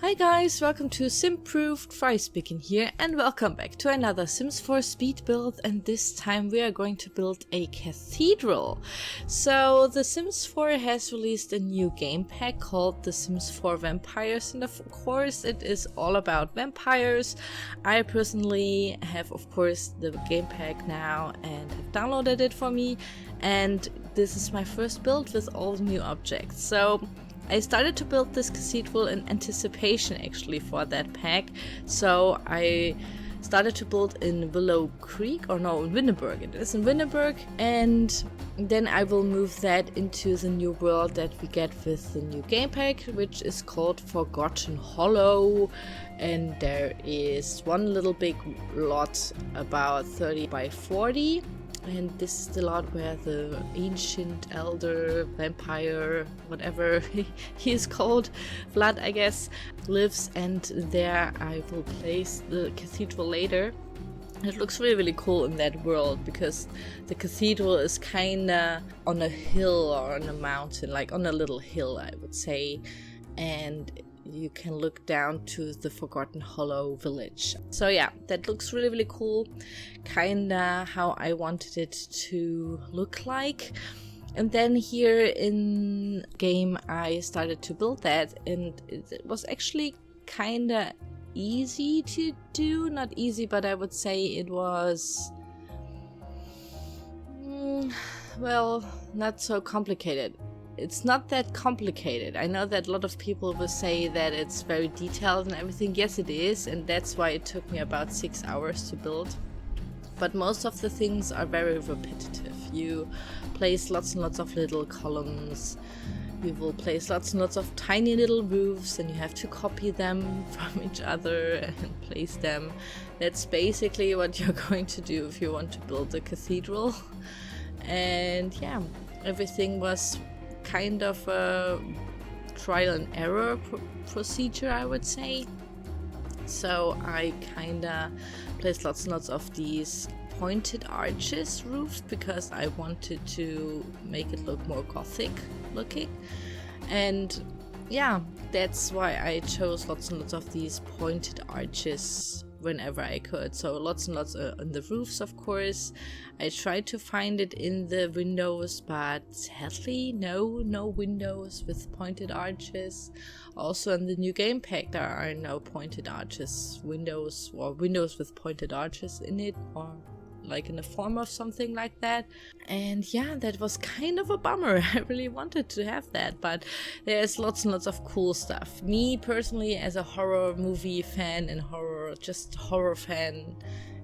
Hi guys, welcome to Simproved, Fry speaking here, and welcome back to another Sims 4 speed build, and this time we are going to build a cathedral. So the Sims 4 has released a new game pack called The Sims 4 Vampires, and of course it is all about vampires. I personally have of course the game pack now and have downloaded it for me, and this is my first build with all the new objects. So I started to build this cathedral in anticipation actually for that pack, so I started to build in Willow Creek, or no, in Windenburg. It is in Windenburg, and then I will move that into the new world that we get with the new game pack, which is called Forgotten Hollow, and there is one little big lot about 30 by 40. And this is the lot where the ancient elder vampire, whatever he is called, Vlad I guess, lives, and there I will place the cathedral later. It looks really cool in that world because the cathedral is kinda on a hill or on a mountain, like on a little hill I would say, and you can look down to the Forgotten Hollow village. So yeah, that looks really cool, kinda how I wanted it to look like. And then here in game I started to build that, and it was actually kinda easy to do. Not easy, but I would say it was well, not so complicated. It's not that complicated. I know that a lot of people will say that it's very detailed and everything. Yes, it is, and that's why it took me about 6 hours to build. But most of the things are very repetitive. You place lots and lots of little columns. You will place lots and lots of tiny little roofs, and you have to copy them from each other and place them. That's basically what you're going to do if you want to build a cathedral. And yeah, everything was kind of a trial and error procedure, I would say. So I kinda placed lots and lots of these pointed arches roofs because I wanted to make it look more gothic looking, and yeah, that's why I chose lots and lots of these pointed arches whenever I could. So lots and lots on the roofs, of course. I tried to find it in the windows, but sadly no windows with pointed arches. Also in the new game pack there are no pointed arches windows, or windows with pointed arches in it, or like in the form of something like that. And yeah, that was kind of a bummer. I really wanted to have that, but there's lots and lots of cool stuff. Me personally, as a horror movie fan and horror fan,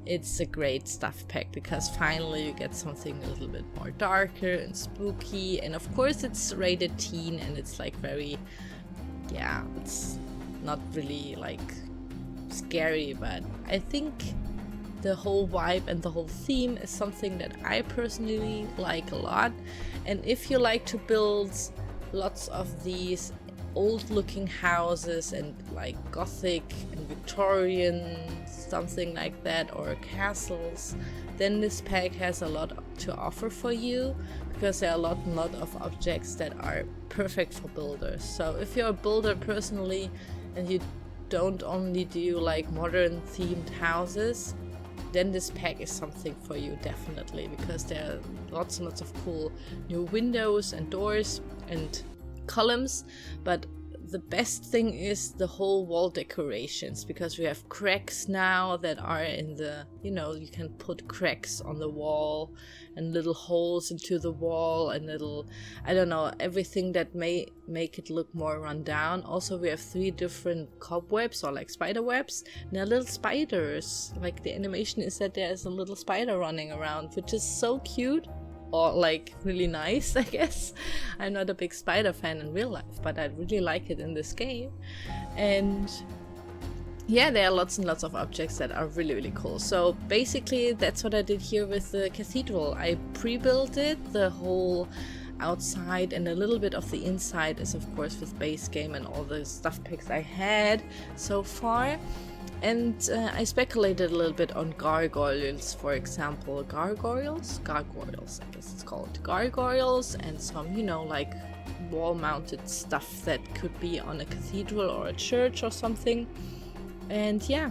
it's a great stuff pack because finally you get something a little bit more darker and spooky, and of course it's rated teen, and it's like very, yeah, it's not really like scary, but I think the whole vibe and the whole theme is something that I personally like a lot. And if you like to build lots of these old looking houses and like gothic and Victorian, something like that, or castles, then this pack has a lot to offer for you because there are a lot of objects that are perfect for builders. So if you're a builder personally and you don't only do like modern themed houses, then this pack is something for you definitely, because there are lots and lots of cool new windows and doors and columns. But the best thing is the whole wall decorations, because we have cracks now that are in the, you know, you can put cracks on the wall and little holes into the wall and little, I don't know, everything that may make it look more run down. Also we have 3 different cobwebs, or like spider webs, and they're little spiders. Like the animation is that there's a little spider running around, which is so cute. Or like really nice, I guess. I'm not a big spider fan in real life, but I really like it in this game. And yeah, there are lots and lots of objects that are really cool. So basically that's what I did here with the cathedral. I pre-built it, the whole outside, and a little bit of the inside is of course with base game and all the stuff packs I had so far. And I speculated a little bit on gargoyles, for example. Gargoyles, I guess it's called. Gargoyles, and some, you know, like wall-mounted stuff that could be on a cathedral or a church or something. And yeah,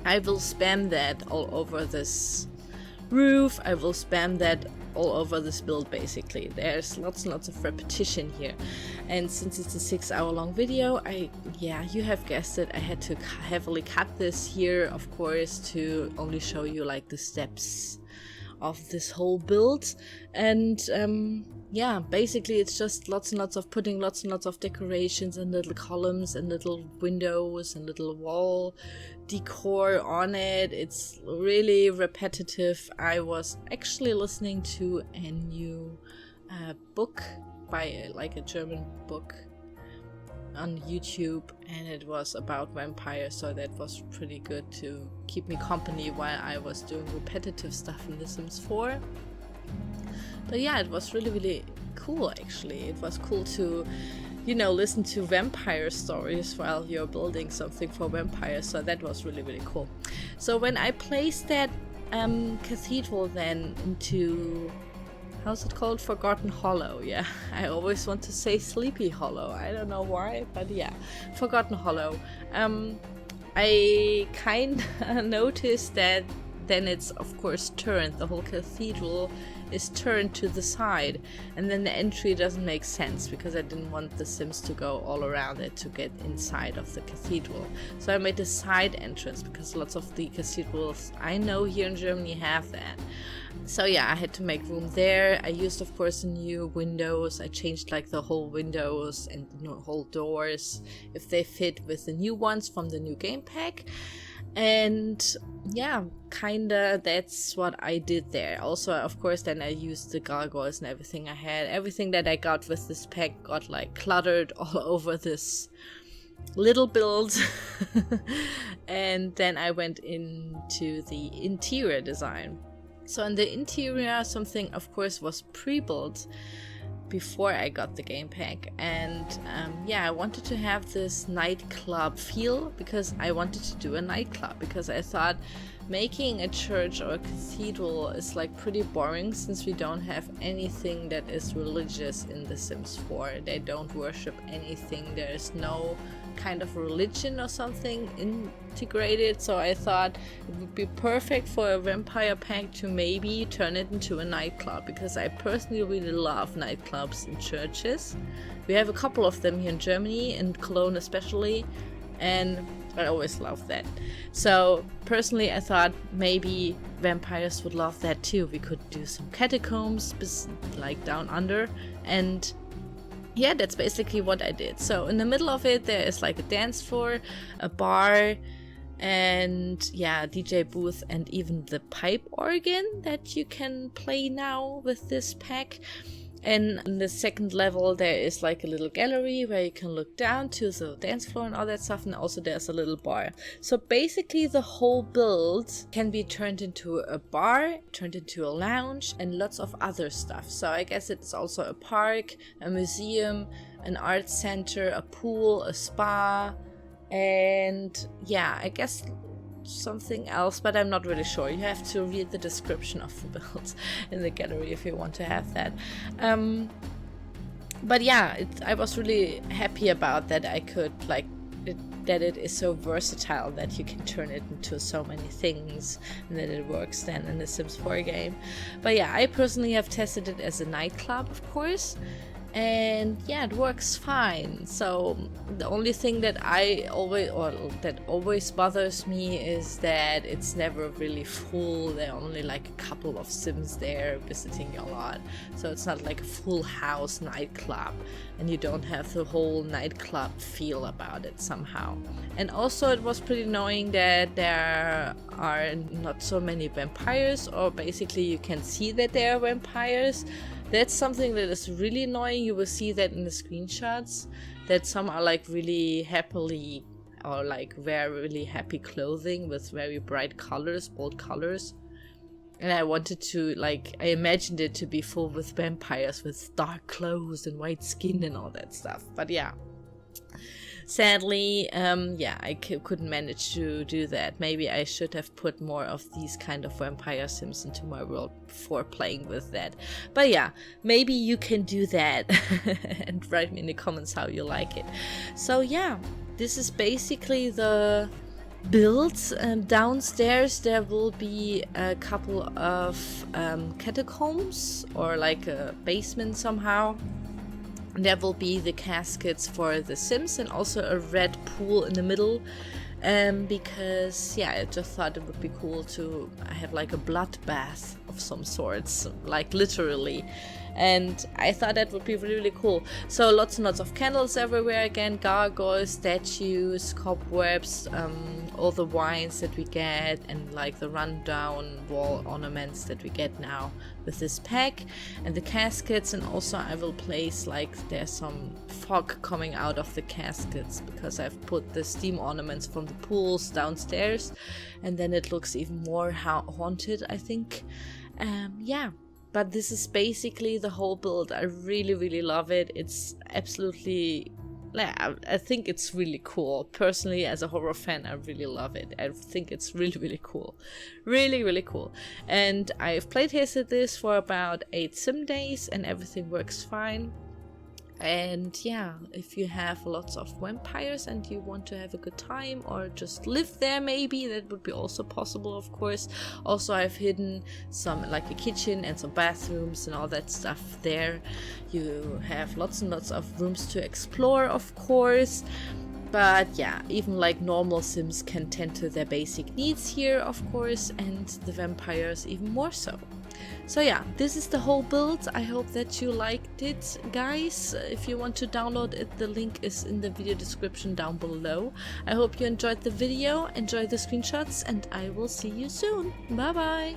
I will spam that all over this roof. I will spam that all over this build. Basically, there's lots and lots of repetition here, and since it's a 6-hour long video, you have guessed it, I had to heavily cut this here, of course, to only show you like the steps of this whole build. And yeah, basically it's just lots and lots of putting lots and lots of decorations and little columns and little windows and little wall decor on it. It's really repetitive. I was actually listening to a new book by like a German book on YouTube, and it was about vampires, so that was pretty good to keep me company while I was doing repetitive stuff in The Sims 4. But yeah, it was really, really cool actually. It was cool to, you know, listen to vampire stories while you're building something for vampires, so that was really, really cool. So when I placed that cathedral then into, how's it called? Forgotten Hollow. Yeah, I always want to say Sleepy Hollow. I don't know why, but yeah, Forgotten Hollow. I kind of noticed that then it's of course turned. The whole cathedral is turned to the side, and then the entry doesn't make sense because I didn't want the Sims to go all around it to get inside of the cathedral. So I made a side entrance because lots of the cathedrals I know here in Germany have that. So yeah, I had to make room there. I used, of course, new windows. I changed like the whole windows and the whole doors if they fit with the new ones from the new game pack. And yeah, kinda that's what I did there. Also, of course, then I used the gargoyles and everything I had. Everything that I got with this pack got like cluttered all over this little build. And then I went into the interior design. So in the interior, something of course was pre-built before I got the game pack, and yeah, I wanted to have this nightclub feel because I wanted to do a nightclub, because I thought making a church or a cathedral is like pretty boring since we don't have anything that is religious in The Sims 4. They don't worship anything. There is no kind of religion or something integrated, so I thought it would be perfect for a vampire pack to maybe turn it into a nightclub, because I personally really love nightclubs in churches. We have a couple of them here in Germany, in Cologne especially, and I always love that. So personally I thought maybe vampires would love that too. We could do some catacombs like down under, and yeah, that's basically what I did. So in the middle of it there is like a dance floor, a bar, and yeah, DJ booth, and even the pipe organ that you can play now with this pack. And in the second level there is like a little gallery where you can look down to the dance floor and all that stuff, and also there's a little bar. So basically the whole build can be turned into a bar, turned into a lounge, and lots of other stuff. So I guess it's also a park, a museum, an art center, a pool, a spa, and yeah, I guess something else, but I'm not really sure. You have to read the description of the build in the gallery if you want to have that. But yeah, I was really happy about that. I could like that it is so versatile that you can turn it into so many things, and that it works then in the Sims 4 game. But yeah, I personally have tested it as a nightclub, of course. And yeah, it works fine. So the only thing that that always bothers me is that it's never really full. There are only like a couple of Sims there visiting your lot, so it's not like a full house nightclub, and you don't have the whole nightclub feel about it somehow. And also it was pretty annoying that there are not so many vampires, or basically you can see that there are vampires. That's something that is really annoying. You will see that in the screenshots, that some are like really happily, or like wear really happy clothing with very bright colors, bold colors. And I wanted to, like, I imagined it to be full with vampires with dark clothes and white skin and all that stuff. But yeah. Sadly, yeah, I couldn't manage to do that. Maybe I should have put more of these kind of vampire sims into my world before playing with that. But yeah, maybe you can do that and write me in the comments how you like it. So yeah, this is basically the build. Downstairs there will be a couple of catacombs, or like a basement somehow. There will be the caskets for the Sims and also a red pool in the middle, because yeah, I just thought it would be cool to have like a blood bath of some sorts, like literally. And I thought that would be really, really cool. So lots and lots of candles everywhere again, gargoyles, statues, cobwebs, all the wines that we get, and like the rundown wall ornaments that we get now with this pack, and the caskets. And also I will place, like, there's some fog coming out of the caskets because I've put the steam ornaments from the pools downstairs, and then it looks even more haunted, I think. Yeah. But this is basically the whole build. I really, really love it. It's absolutely, I think it's really cool. Personally, as a horror fan, I really love it. I think it's really, really cool. Really, really cool. And I've playtested this for about 8 sim days and everything works fine. And yeah, if you have lots of vampires and you want to have a good time or just live there, maybe that would be also possible, of course. Also, I've hidden some, like a kitchen and some bathrooms and all that stuff there. You have lots and lots of rooms to explore, of course. But yeah, even like normal sims can tend to their basic needs here, of course, and the vampires even more so. So yeah, this is the whole build. I hope that you liked it, guys. If you want to download it, the link is in the video description down below. I hope you enjoyed the video, enjoyed the screenshots, and I will see you soon. Bye bye!